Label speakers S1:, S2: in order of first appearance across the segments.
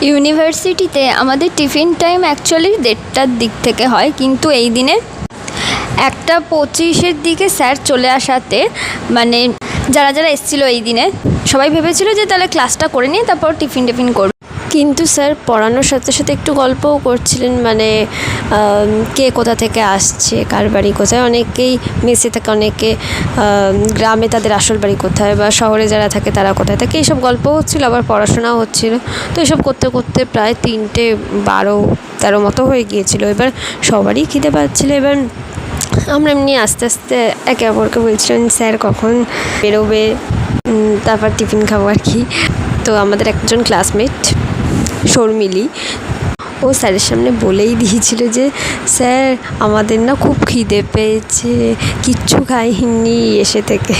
S1: ইউনিভার্সিটিতে আমাদের tiffin time actually 1:30টার দিক থেকে হয়, কিন্তু এই দিনে 1:25-এর দিকে স্যার চলে আসাতে মানে যারা যারা এসেছিলো এই দিনে সবাই ভেবেছিল যে তাহলে ক্লাসটা করে নিয়ে তারপর টিফিন করবে।
S2: কিন্তু স্যার পড়ানোর সাথে সাথে একটু গল্পও করছিলেন, মানে কে কোথা থেকে আসছে, কার বাড়ি কোথায়, অনেকেই মেসে থাকে, অনেকে গ্রামে তাদের আসল বাড়ি কোথায়, বা শহরে যারা থাকে তারা কোথায় থাকে, এইসব গল্পও হচ্ছিলো, আবার পড়াশোনাও হচ্ছিলো। তো এসব করতে করতে প্রায় 3:12-13 মতো হয়ে গিয়েছিলো। এবার সবারই খিদে পাচ্ছিলো। এবার আমরা এমনি আস্তে আস্তে একে অপরকে বলছিলাম স্যার কখন বেরোবে, তারপর টিফিন খাবো আর কি। তো আমাদের একজন ক্লাসমেট শর্মিলি, ও স্যারের সামনে বলেই দিয়েছিল যে স্যার আমাদের না খুব খিদে পেয়েছে, কিচ্ছু খাইনি এসে থেকে।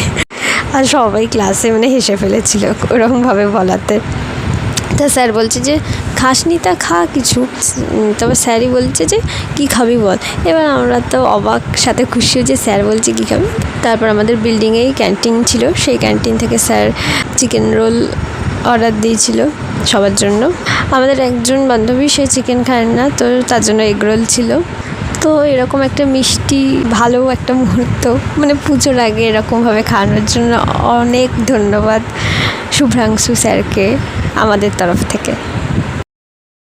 S2: আর সবাই ক্লাসে মানে হেসে ফেলেছিল ওরকমভাবে বলাতে। তা স্যার বলছে যে খাসনি, তা খা কিছু। তবে স্যারই বলছে যে কী খাবি বল। এবার আমরা তো অবাক সাথে খুশি যে স্যার বলছে কী খাবি। তারপর আমাদের বিল্ডিংয়েই ক্যান্টিন ছিল, সেই ক্যান্টিন থেকে স্যার চিকেন রোল অর্ডার দিয়েছিল সবার জন্য। আমাদের একজন বান্ধবী সে চিকেন খায় না, তো তার জন্য এগ রোল ছিল। তো এরকম একটা মিষ্টি ভালো একটা মুহূর্ত, মানে পুজোর আগে এরকমভাবে খাওয়ানোর জন্য অনেক ধন্যবাদ শুভ্রাংশু স্যারকে আমাদের তরফ থেকে।